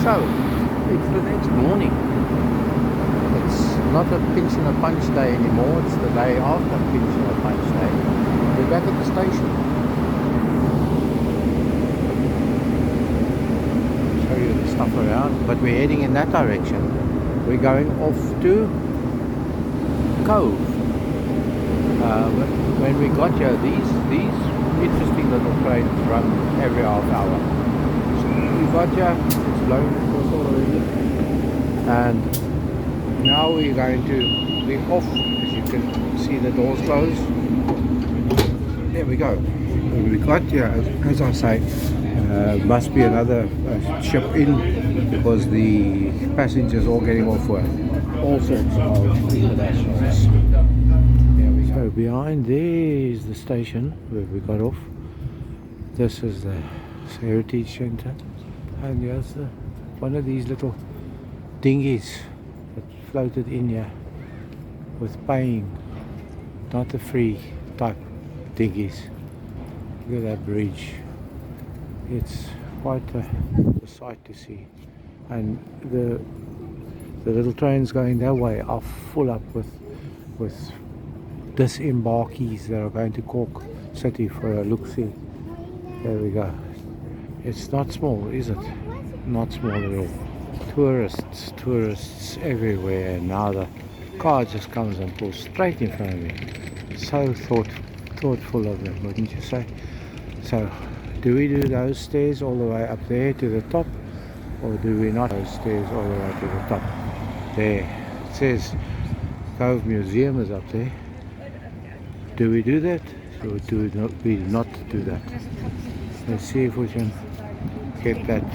So, it's the next morning. It's not a pinch and a punch day anymore, it's the day after pinch and a punch day. We're back at the station. I'll show you the stuff around, but we're heading in that direction. We're going off to Cobh. When we got here, these interesting little trains run every half hour. So we got here, it's blowing the whistle already, and now we're going to be off. As you can see, the doors closed. There we go. When we got here, as I say, must be another ship in, because the passengers all getting off work. All sorts of internationals. So behind there is the station where we got off. This is the Heritage Centre, and here's one of these little dinghies that floated in here with paying, not the free type dinghies. Look at that bridge. It's quite a sight to see, and the little trains going that way are full up with disembarkees that are going to Cork city for a look-see. There we go. It's not small, is it? Not small at all. Tourists everywhere, and now the car just comes and pulls straight in front of me. So thoughtful of them, wouldn't you say? So, do we do those stairs all the way up there to the top, or do we not those stairs all the way to the top? There, it says Cobh Museum is up there. Do we do that, or do we not do that? Let's see if we can get that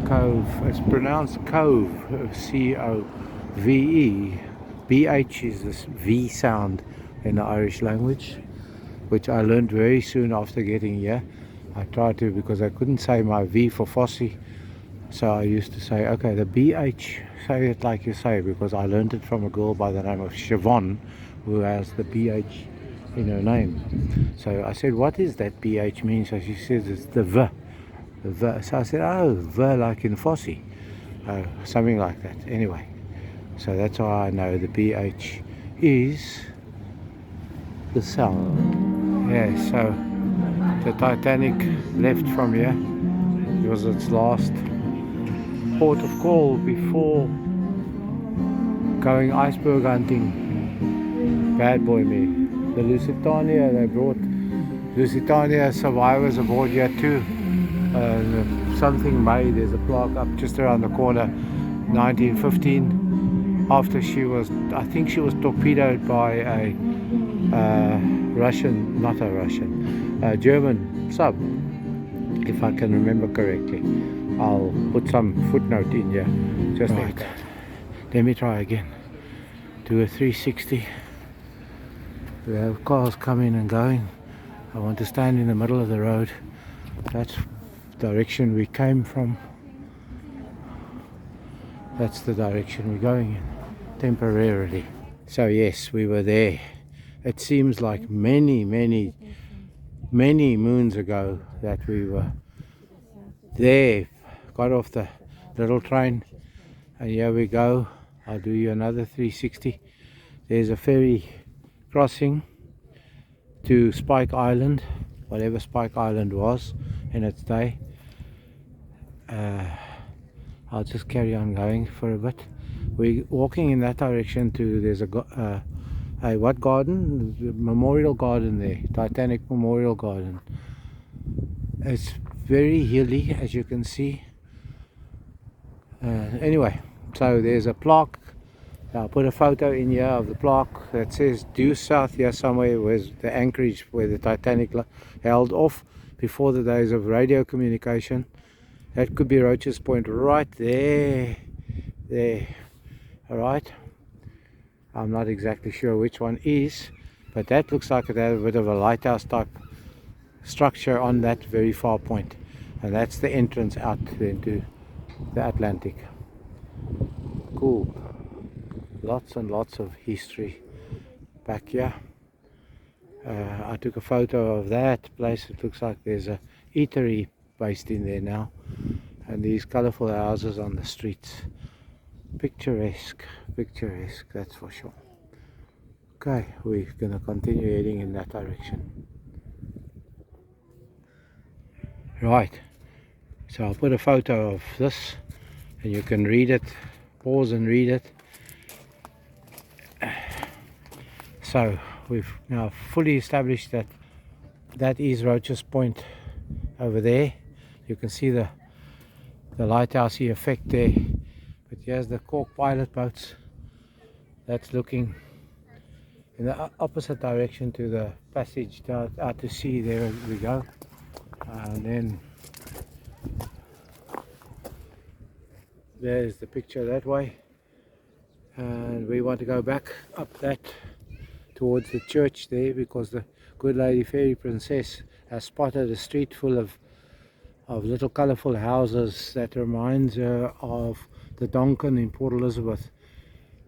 Cobh. It's pronounced Cobh, C-O-V-E. B-H is this V sound in the Irish language, which I learned very soon after getting here. I tried to, because I couldn't say my V for Fosse, so I used to say, okay, the BH, say it like you say, because I learned it from a girl by the name of Siobhan, who has the BH in her name. So I said, what is that BH mean? So she says it's the V. The V. So I said, oh, V like in Fosse. Something like that. Anyway, so that's how I know the BH is the sound. Yeah, so the Titanic left from here. It was its last port of call before going iceberg hunting. Bad boy me. The Lusitania, they brought Lusitania survivors aboard here too. Something May, there's a plaque up just around the corner, 1915, after she was, I think she was torpedoed by a German sub, if I can remember correctly. I'll put some footnote in here, just like that. Let me try again. Do a 360. We have cars coming and going. I want to stand in the middle of the road. That's the direction we came from. That's the direction we're going in, temporarily. So yes, we were there. It seems like many moons ago that we were there. Got off the little train, and here we go. I'll do you another 360. There's a ferry crossing to Spike Island, whatever Spike Island was in its day. I'll just carry on going for a bit. We're walking in that direction to, there's a what garden? The memorial garden there, Titanic Memorial Garden. It's very hilly, as you can see. Anyway, so there's a plaque. I'll put a photo in here of the plaque that says due south here somewhere was the anchorage where the Titanic held off before the days of radio communication. That could be Roach's Point right there. Alright, I'm not exactly sure which one is, but that looks like it had a bit of a lighthouse type structure on that very far point, and that's the entrance out into the Atlantic. Cool. Lots and lots of history back here. I took a photo of that place. It looks like there's a eatery based in there now. and these colourful houses on the streets. Picturesque, picturesque, that's for sure. Okay, we're gonna continue heading in that direction. Right, so I'll put a photo of this and you can read it, pause and read it. So we've now fully established that that is Roach's Point over there. You can see the lighthousey effect there. But here's the Cork pilot boats. That's looking in the opposite direction to the passage out to sea. There we go. And then there's the picture that way. And we want to go back up that towards the church there, because the good lady Fairy Princess has spotted a street full of little colourful houses that reminds her of the Donkin in Port Elizabeth,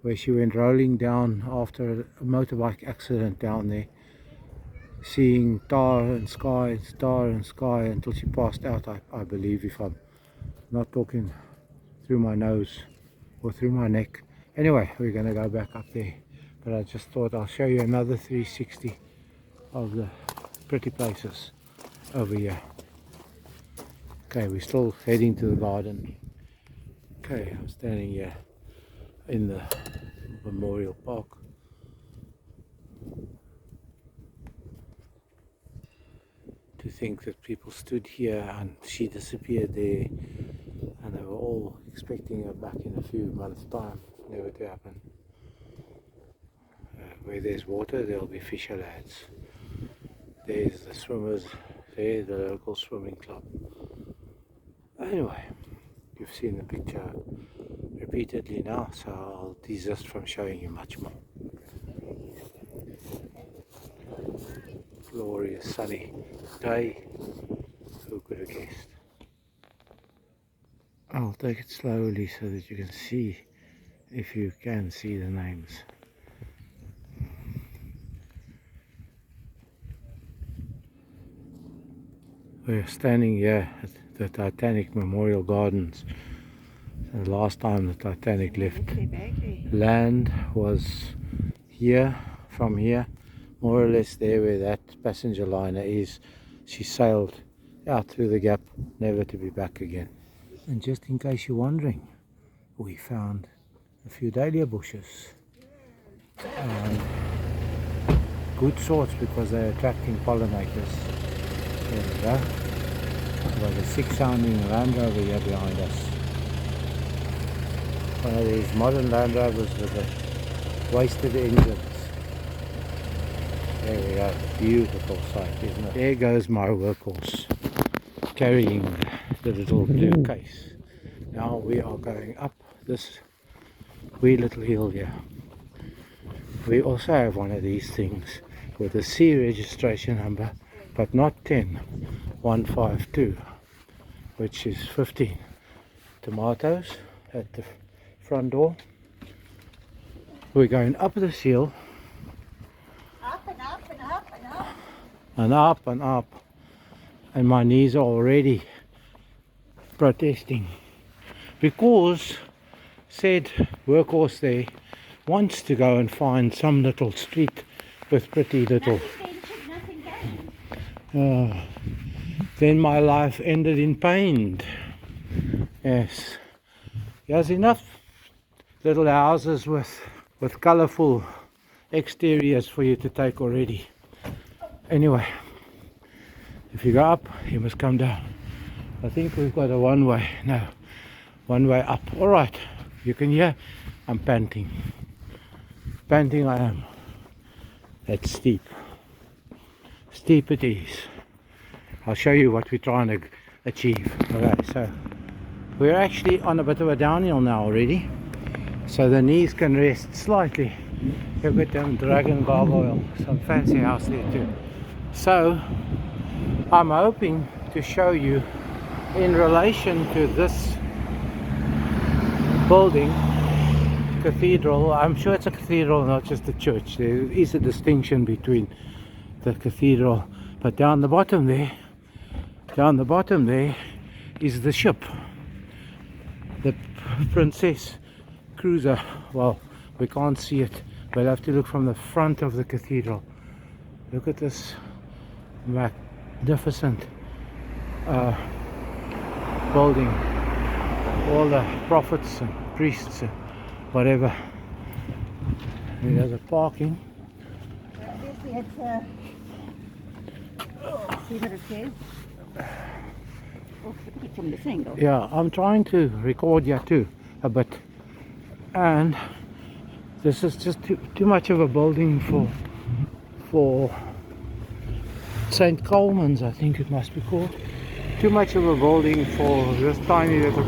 where she went rolling down after a motorbike accident down there, seeing tar and sky until she passed out, I believe, if I'm not talking through my nose or through my neck. Anyway, we're going to go back up there, but I just thought I'll show you another 360 of the pretty places over here. Okay, we're still heading to the garden. Okay, I'm standing here in the Memorial Park. To think that people stood here and she disappeared there, and they were all expecting her back in a few months' time. Never to happen. Where there's water, there'll be fisher lads. There's the swimmers, there the local swimming club. Anyway, you've seen the picture repeatedly now, so I'll desist from showing you much more. Glorious sunny day. Who could have guessed? I'll take it slowly so that you can see, if you can see the names. We're standing here at the Titanic Memorial Gardens. The last time the Titanic left land was here, from here, more or less there where that passenger liner is. She sailed out through the gap, never to be back again. And just in case you're wondering, we found a few dahlia bushes. Good sorts, because they're attracting pollinators. There we go. We've got a 6-sounding Land Rover here behind us. One of these modern Land Rovers with the wasted engines. There we go. Beautiful sight, isn't it? There goes my workhorse, carrying the little blue case. Now we are going up this wee little hill here. We also have one of these things with a C registration number, but not 10152, which is 15. Tomatoes at the front door. We're going up this hill, up and up and up and up and up and up, and my knees are already protesting, because said workhorse there wants to go and find some little street with pretty little. nothing gained. Then my life ended in pain. Yes, there's enough little houses with colourful exteriors for you to take already. Anyway, if you go up, you must come down. I think we've got a one way up. All right, you can hear I'm panting. Panting I am. That's steep. Steep it is. I'll show you what we're trying to achieve. Okay, so we're actually on a bit of a downhill now already, so the knees can rest slightly. You've got them dragon gargoyle, some fancy house there too. So I'm hoping to show you, in relation to this building, cathedral. I'm sure it's a cathedral, not just a church. There is a distinction between the cathedral, but down the bottom there is the ship. the Princess cruiser. Well, we can't see it. We'll have to look from the front of the cathedral. Look at this magnificent building. All the prophets and priests and whatever. And there's a parking. Obviously it's see what it says. Oh, look at it from this angle. Yeah, I'm trying to record here too a bit, and this is just too much of a building for St. Colman's, I think it must be called. Too much of a building for this tiny little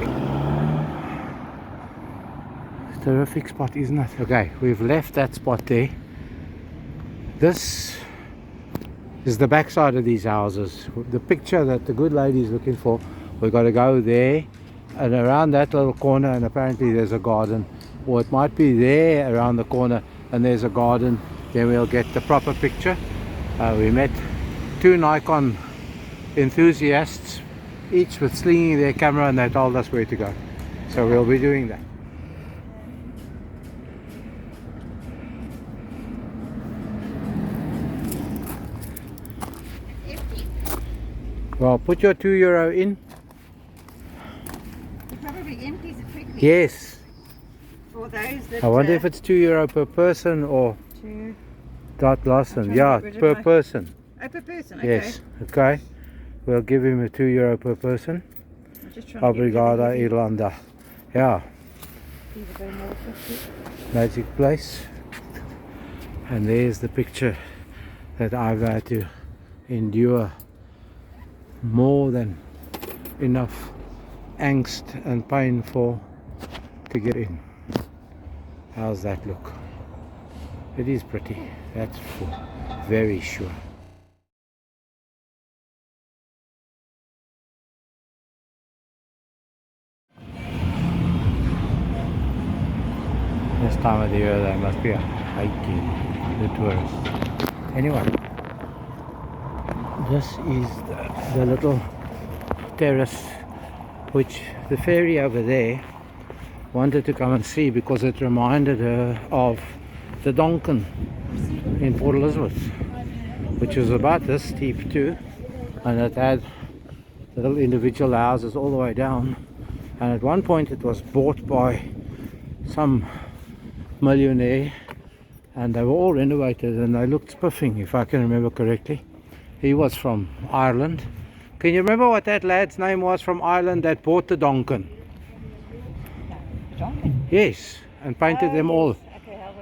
terrific spot, isn't it? Okay, we've left that spot there. This is the backside of these houses. The picture that the good lady is looking for, we've got to go there and around that little corner, and apparently there's a garden, or it might be there around the corner and there's a garden. Then we'll get the proper picture. We met two Nikon enthusiasts, each with slinging their camera, and they told us where to go, so we'll be doing that. Well, put your €2 in. It probably empties it quickly. Yes. For those that I wonder if it's €2 per person or dot Lawson. Yeah, per person. Oh, per person, okay. Yes. Okay. We'll give him a €2 per person. I'm just trying to get Obrigada, it. Irlanda. Yeah. These are going more quickly. Magic place. And there's the picture that I've had to endure. More than enough angst and pain for to get in. How's that look? It is pretty, that's for very sure. This time of the year there must be a hiking, the tourists. Anyway, this is the little terrace which the fairy over there wanted to come and see, because it reminded her of the Donkin in Port Elizabeth, which was about this steep too, and it had little individual houses all the way down, and at one point it was bought by some millionaire, and they were all renovated and they looked spiffing, if I can remember correctly. He was from Ireland. Can you remember what that lad's name was from Ireland that bought the Donkin? Donkin? Yes, and painted them all. Okay, hold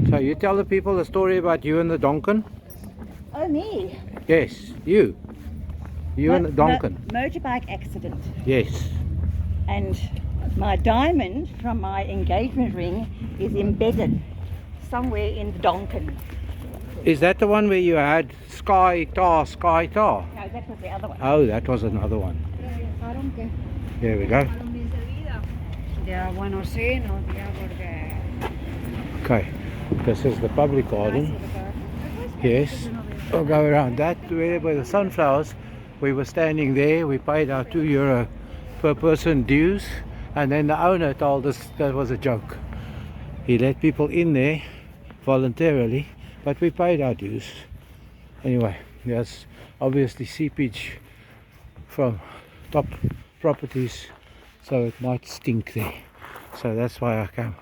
on. So you tell the people the story about you and the Donkin? Oh, me? Yes, you. You and the Donkin. Motorbike accident. Yes. And my diamond from my engagement ring is embedded somewhere in the Donkin. Is that the one where you had Sky Tar? No, that was the other one. Oh, that was another one. There we go. Okay, this is the public garden. Yes, we'll go around that way by the sunflowers. We were standing there, we paid our €2 per person dues, and then the owner told us that was a joke. He let people in there voluntarily, but we paid our dues. Anyway, there's obviously seepage from top properties, so it might stink there. So that's why I came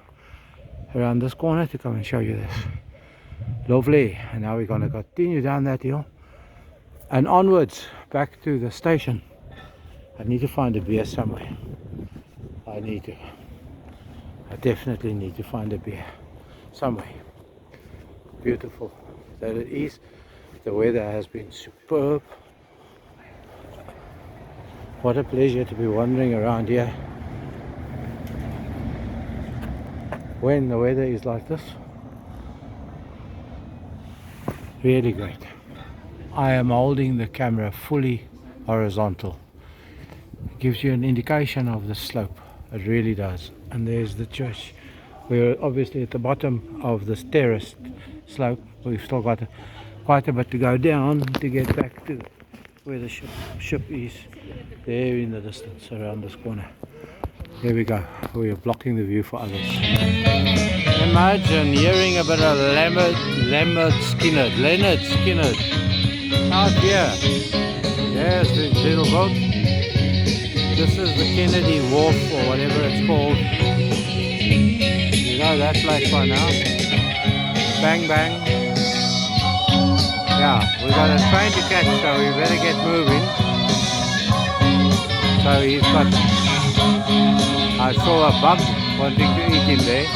around this corner to come and show you this. Lovely. And now we're going to continue down that hill and onwards back to the station. I need to find a beer somewhere. I definitely need to find a beer somewhere. Beautiful that it is. The weather has been superb. What a pleasure to be wandering around here when the weather is like this. Really great. I am holding the camera fully horizontal. It gives you an indication of the slope. It really does. And there's the church. We're obviously at the bottom of this terraced slope. We've still got quite a bit to go down to get back to where the ship is. There in the distance around this corner. There we go. We are blocking the view for others. Imagine hearing a bit of Leonard Skinner out here. There's the little boat. This is the Kennedy Wharf or whatever it's called. You know that place by now. Bang bang. Yeah, we got a train to catch, so we better get moving. So he's got, I saw a bug wanting to eat him there.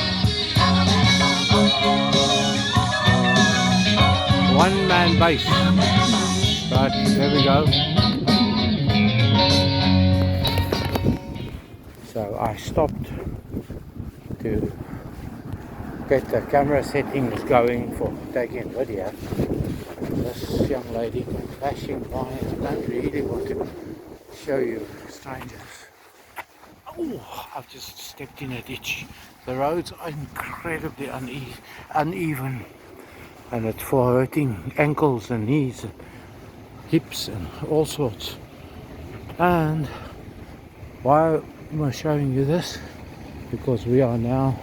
One man base. But there we go. So I stopped to get the camera settings going for taking video. This young lady came flashing by and I don't really want to show you strangers. Oh, I've just stepped in a ditch. The roads are incredibly uneven, and it's for hurting ankles and knees and hips and all sorts. And why am I showing you this? Because we are now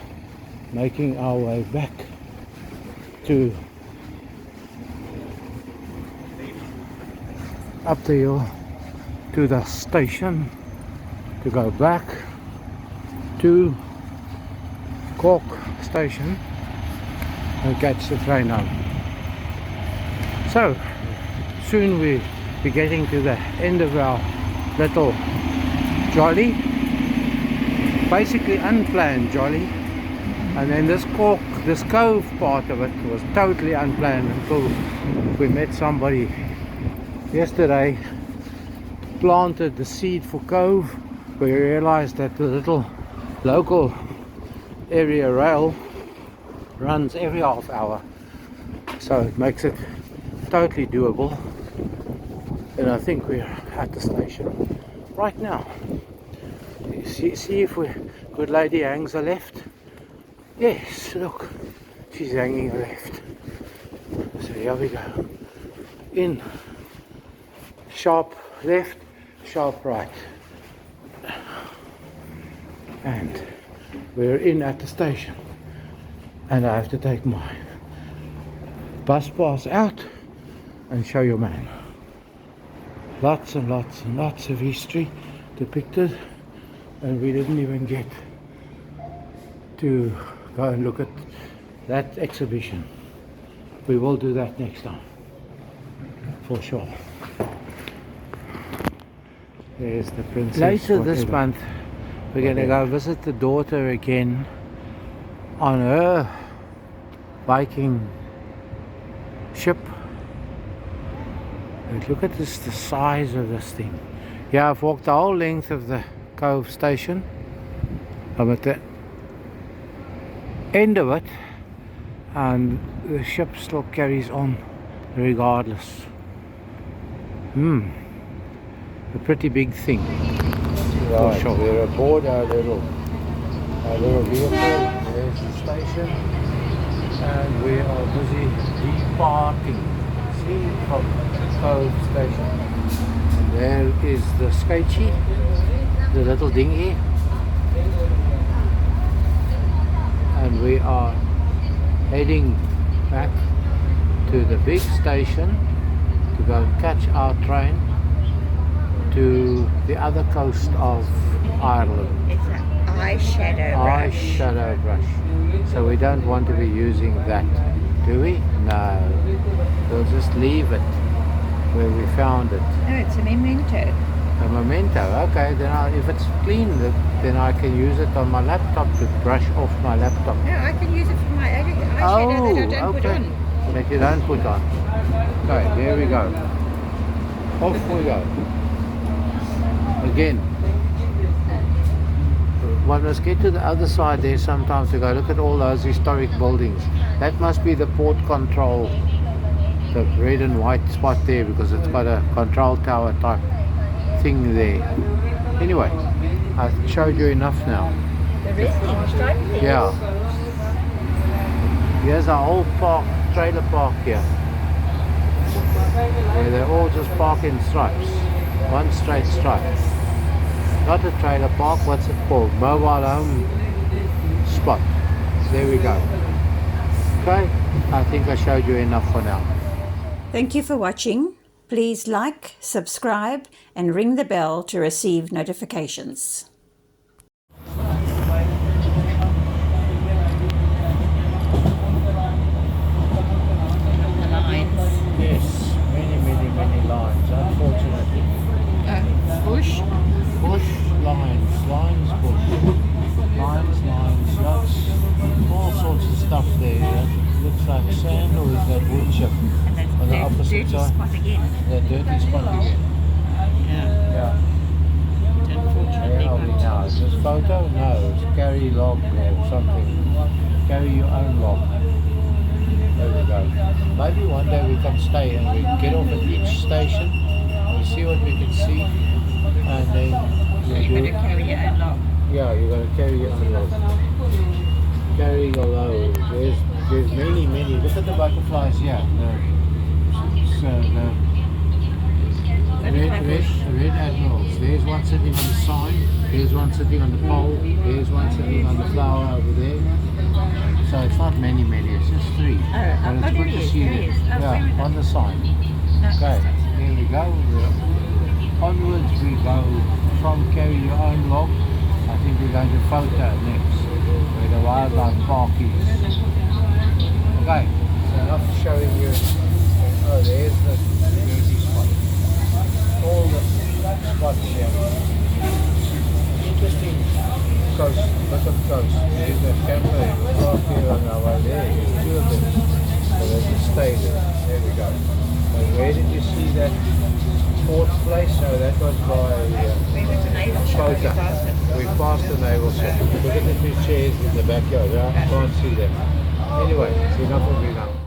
making our way back to up the hill to the station to go back to Cork station and catch the train home. So soon we'll be getting to the end of our little jolly, basically unplanned jolly. And then this Cobh part of it was totally unplanned until we met somebody yesterday, planted the seed for Cobh. We realized that the little local area rail runs every half hour, so it makes it totally doable. And I think we're at the station right now. See if we good lady hangs a left. Yes, look, she's hanging a left. So here we go. In sharp left, sharp right. And we're in at the station. And I have to take my bus pass out and show you man. Lots and lots and lots of history depicted, and we didn't even get to go and look at that exhibition. We will do that next time, for sure. There's the princess. Later this month, we're going to go visit the daughter again on her Viking ship. And look at this, the size of this thing. Yeah, I've walked the whole length of the Cobh station. I'm at the end of it, and the ship still carries on regardless. A pretty big thing. Right, for sure. We're aboard our little vehicle. There's the station, and we are busy departing. See, from Cobh station. And there is the sketchy, the little dinghy, and we are heading back to the big station to go and catch our train to the other coast of Ireland. It's an eyeshadow brush. So we don't want to be using that, do we? No. We'll just leave it where we found it. No, it's a memento. A memento, okay. Then if it's clean, then I can use it on my laptop to brush off my laptop. No, I can use it for my eyeshadow that I don't put on. That you don't put on. Okay, there we go. Off we go. Again. One must get to the other side there sometime to go look at all those historic buildings. That must be the port control, the red and white spot there, because it's got a control tower type thing there. Anyway, I showed you enough now. The resting straight there. Yeah. Here's our old park, trailer park here. Where they all just park in stripes. One straight stripe. Not a trailer park, what's it called? Mobile home spot. There we go. Okay, I think I showed you enough for now. Thank you for watching. Please like, subscribe, and ring the bell to receive notifications. Yes, many lines, unfortunately. Bush. Bush, lines, bush. Lines, lots, all sorts of stuff there. That looks like sand, or is that wood chip? On the opposite side. Spot again. That dirty spot again. Yeah. Unfortunately. Where are we now? Is this photo? No, it's carry log or something. Carry your own log. There we go. Maybe one day we can stay and we get off at each station. We see what we can see, and then You're going to carry your own log. yeah, you're going to carry your own log. Carry your load. There's many. Look at the butterflies here. The red admirals. There's one sitting on the sign. There's one sitting on the pole. There's one sitting on the flower over there. So it's not many. It's just 3. But it's good to see them. Yeah, on the sign. Okay, here we go. Onwards we go from carry your own log. I think we're going to photo next, where the wildlife park is. Okay, so enough showing you. Oh, there's the dirty spot. All the spots here. Interesting coast, bit of coast. There's a camper park here on our way there. There's 2 of them. So they just stay there. There we go. And where did you see that sports place? No, that was by Cobh. We passed the naval ship. Look at the 2 chairs in the backyard. I can't see them. Anyway, it's enough of me now.